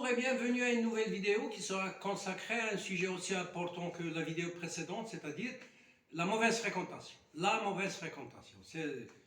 Bonjour et bienvenue à une nouvelle vidéo qui sera consacrée à un sujet aussi important que la vidéo précédente, c'est-à-dire la mauvaise fréquentation. La mauvaise fréquentation, c'est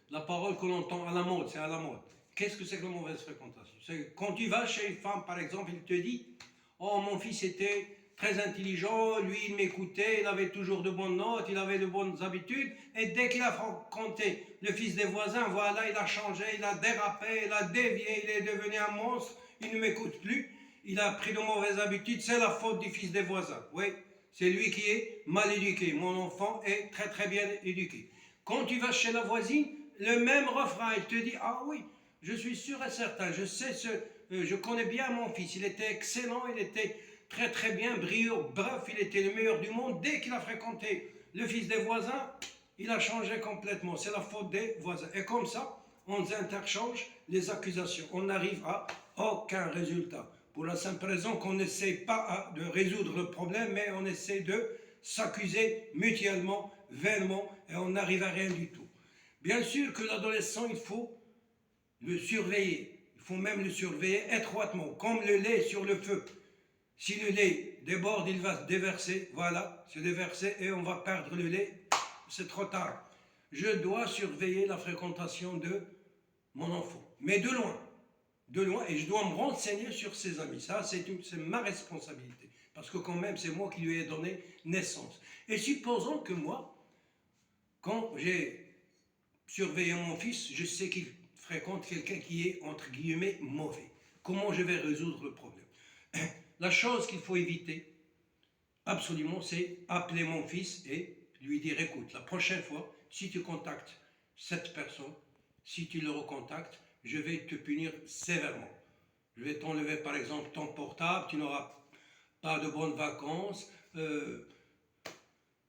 la parole que l'on entend à la mode, c'est à la mode. Qu'est-ce que c'est que la mauvaise fréquentation? C'est quand tu vas chez une femme, par exemple, il te dit « Oh, mon fils était très intelligent, lui il m'écoutait, il avait toujours de bonnes notes, il avait de bonnes habitudes, et dès qu'il a fréquenté le fils des voisins, voilà, il a changé, il a dérapé, il a dévié, il est devenu un monstre, il ne m'écoute plus, il a pris de mauvaises habitudes, c'est la faute du fils des voisins. » Oui, c'est lui qui est mal éduqué. Mon enfant est très très bien éduqué. Quand tu vas chez la voisine, le même refrain, il te dit « Ah oui, je suis sûr et certain, je connais bien mon fils, il était excellent, il était très très bien, brillant, bref, il était le meilleur du monde. Dès qu'il a fréquenté le fils des voisins, il a changé complètement, c'est la faute des voisins. » Et comme ça, on interchange les accusations, on n'arrive à aucun résultat. Pour la simple raison qu'on n'essaie pas de résoudre le problème, mais on essaie de s'accuser mutuellement, vainement, et on n'arrive à rien du tout. Bien sûr que l'adolescent, il faut le surveiller. Il faut même le surveiller étroitement, comme le lait sur le feu. Si le lait déborde, il va se déverser, voilà, se déverser et on va perdre le lait, c'est trop tard. Je dois surveiller la fréquentation de mon enfant, mais de loin, et je dois me renseigner sur ses amis. Ça, c'est ma responsabilité, parce que quand même, c'est moi qui lui ai donné naissance. Et supposons que moi, quand j'ai surveillé mon fils, je sais qu'il fréquente quelqu'un qui est, entre guillemets, mauvais. Comment je vais résoudre le problème? La chose qu'il faut éviter, absolument, c'est appeler mon fils et lui dire, écoute, la prochaine fois, si tu contactes cette personne, si tu le recontactes, je vais te punir sévèrement. Je vais t'enlever, par exemple, ton portable, tu n'auras pas de bonnes vacances,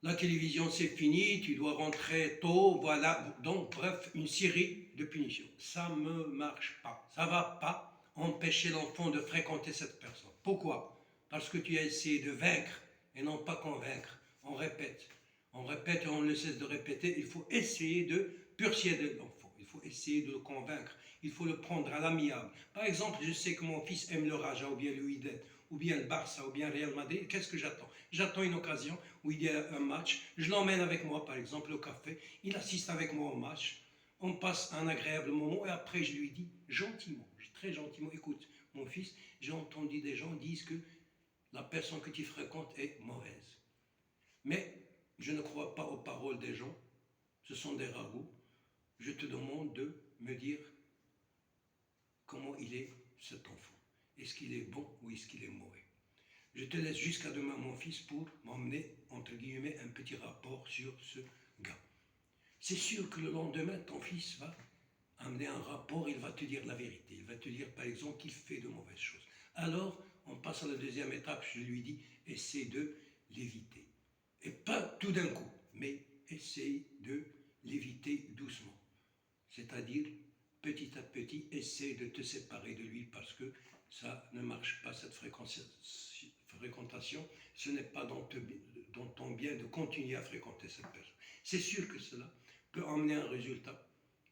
la télévision c'est fini, tu dois rentrer tôt, voilà. Donc, bref, une série de punitions. Ça ne marche pas. Ça ne va pas empêcher l'enfant de fréquenter cette personne. Pourquoi? Parce que tu as essayé de vaincre et non pas convaincre. On répète et on ne cesse de répéter. Il faut essayer de persuader l'enfant. Il faut essayer de le convaincre. Il faut le prendre à l'amiable. Par exemple, je sais que mon fils aime le Raja ou bien le Wydad, ou bien le Barça, ou bien le Real Madrid. Qu'est-ce que j'attends? J'attends une occasion où il y a un match. Je l'emmène avec moi, par exemple, au café. Il assiste avec moi au match. On passe un agréable moment et après je lui dis gentiment, très gentiment, écoute, mon fils, j'ai entendu des gens dire que la personne que tu fréquentes est mauvaise. Mais je ne crois pas aux paroles des gens, ce sont des ragots. Je te demande de me dire comment il est cet enfant. Est-ce qu'il est bon ou est-ce qu'il est mauvais? Je te laisse jusqu'à demain, mon fils, pour m'emmener, entre guillemets, un petit rapport sur ce gars. C'est sûr que le lendemain, ton fils va amener un rapport, il va te dire la vérité. Il va te dire, par exemple, qu'il fait de mauvaises choses. Alors, on passe à la deuxième étape, je lui dis, essaie de l'éviter. Et pas tout d'un coup, mais essaie de l'éviter doucement. C'est-à-dire, petit à petit, essaie de te séparer de lui parce que ça ne marche pas, cette fréquentation. Ce n'est pas dans ton bien de continuer à fréquenter cette personne. C'est sûr que cela peut emmener un résultat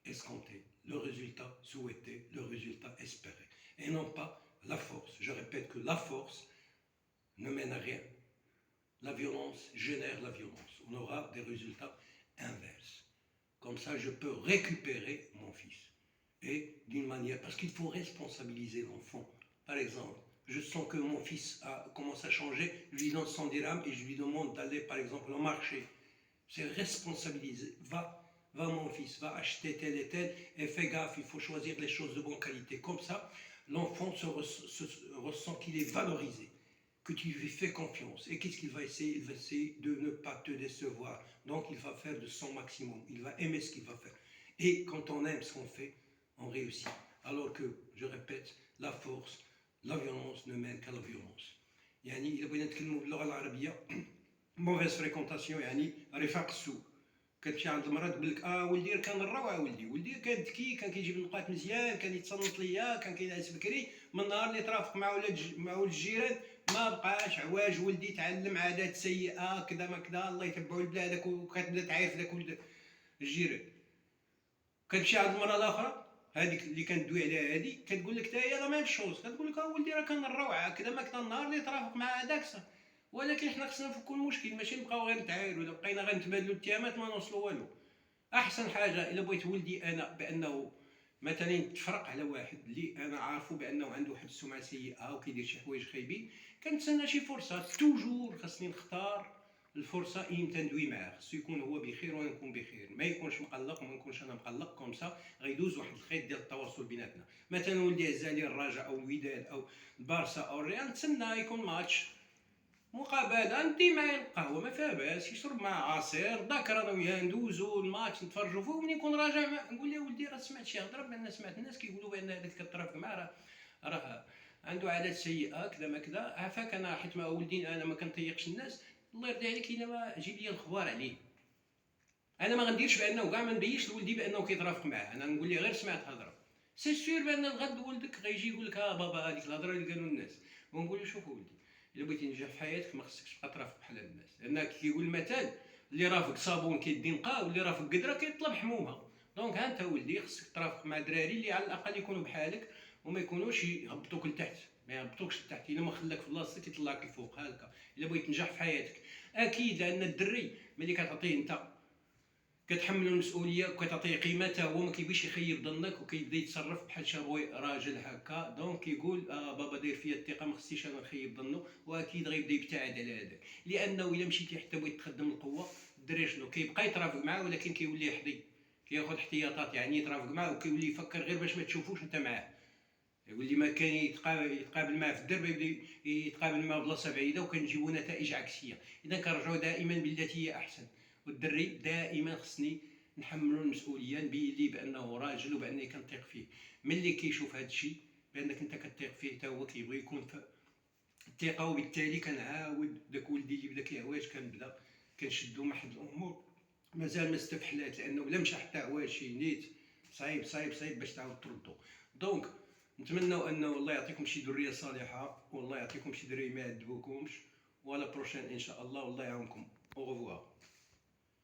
escompté, le résultat souhaité, le résultat espéré, et non pas la force. Je répète que la force ne mène à rien. La violence génère la violence. On aura des résultats inverses. Comme ça, je peux récupérer mon fils. Et d'une manière, parce qu'il faut responsabiliser l'enfant. Par exemple, je sens que mon fils commence à changer, je lui donne 100 dirhams et je lui demande d'aller, par exemple, au marché. C'est responsabiliser. Va mon fils, va acheter tel et tel, et fais gaffe, il faut choisir les choses de bonne qualité. Comme ça, l'enfant ressent qu'il est valorisé, que tu lui fais confiance. Et qu'est-ce qu'il va essayer? Il va essayer de ne pas te décevoir. Donc il va faire de son maximum. Il va aimer ce qu'il va faire. Et quand on aime ce qu'on fait, on réussit. Alors que, je répète, la force, la violence ne mène qu'à la violence. يعني إذا بغينا نتكلموا باللغة العربية موفيز فريكونطاسيون يعني رفاق السوء. كتمشي عند المراه تقول لك ولدي كان الروعه، ولدي كان ذكي، كان كيجيب النقاط مزيان، كان يتصنت ليا، كان كينعس بكري. من النهار اللي ترافق مع ولد الجيران ما بقاش عواج، ولدي تعلم عادات سيئه كذا ما كذا، الله يتبعوا لبلادك، وكتبدا تعاير في ذاك ولد الجيران. كتمشي عند المراه الاخرى هذيك اللي كندوي عليها هذه كتقول لك حتى هي لا ميم شوز، كتقول لك ولدي راه كنروع هكذا ما كان النهار اللي ترافق مع هذاك ولكن حنا خصنا نفكوا المشكل، ماشي نبقاو غير نتعايروا. الا بقينا غير نتبادلوا الاتهامات ما نوصلوا والو. احسن حاجه الا بغيت ولدي انا بانه مثلا تفرق على واحد اللي انا عارفه بانه عنده واحد السمعه سيئه وكيدير شي حوايج خايبين، كنتسنى شي فرصه. توجور خاصني نختار الفرصه امتى ندوي معاه، خصو يكون هو بخير وانا نكون بخير، ما يكونش مقلق وما نكونش انا مقلق. كومسا غيدوز واحد الخيط ديال التواصل بيناتنا. مثلا ولدي عز عليه الرجاء او الوداد او البارسا او الريال، نتسنى يكون ماتش مقابله ندي معاه القهوه ما فيها باس، يشرب مع عصير ذاكر انا وياه ندوزو الماتش نتفرجوا فيه، وملي يكون راجع نقول له ولدي راه سمعت شي هضره بان سمعت الناس كيقولوا بان هذاك كترافق معاه راه عنده عادات سيئه كذا ما كذا. عافاك انا حيت ما ولدي انا ما كنطيقش الناس، الله يرضي عليك الا ما جيب لي الخبار عليه. انا ما غنديرش بانه كاع ما نبينش لولدي بانه كيترافق معاه، انا نقول ليه غير سمعت هضره. سي سير بان الغد ولدك غيجي يقول لك ها بابا هذيك الهضره اللي قالوا الناس، ونقول له شوف ولدي الا بغيتي تنجح في حياتك ما خصكش تبقى ترافق بحال الناس، لان كيقول المثل اللي رافق صابون كيدي نقا واللي رافق قدره كيطلب حمومه. دونك ها انت ولدي خصك ترافق مع دراري اللي على الاقل يكونوا بحالك وما يكونوش يهبطوك لتحت، ما يهبطوكش لتحت. الا ما خلاك في بلاصتك يطلعك الفوق هكا الا بغيت تنجح في حياتك. اكيد لان الدري ملي كتعطيه انت كتحملو المسؤوليه وكتعطيه قيمته، هو ما كيبغيش يخيب ظنك وكيبدا يتصرف بحال شي راجل هكا. دونك كيقول بابا داير فيا الثقه ما خصنيش انا نخيب ظنه، واكيد غيبدا يبتعد على هذاك. لانه الا مشيتي حتى بغيت تخدم القوه الدري شنو كيبقى يترافق معاه ولكن كيولي يحظي، كياخذ احتياطات، يعني يترافق معاه وكيولي يفكر غير باش ما تشوفوش انت معاه. يولي ما كان يتقابل معاه في الدرب يبدا يتقابل معاه بلاصه بعيده وكنجيبوا نتائج عكسيه. اذا كنرجعوا دائما بالتي هي احسن. والدري دائما خصني نحملوا المسؤوليه، نبين ليه بانه راجل وباني كنثق فيه. ملي كيشوف هذا الشيء بانك انت كتثق فيه حتى هو كيبغي يكون في الثقه، وبالتالي كنعاود داك ولدي اللي بدا كيعواج كنبدا كنشدو مع حد الامور مازال ما استفحلات، لانه لا مشى حتى عواج شي نيت صعيب صعيب صعيب باش تعاود تردو. دونك نتمنوا انه الله يعطيكم شي ذريه صالحه والله يعطيكم شي دراري ما يعذبوكمش، ولا بروشين ان شاء الله، والله يعاونكم. او revoir.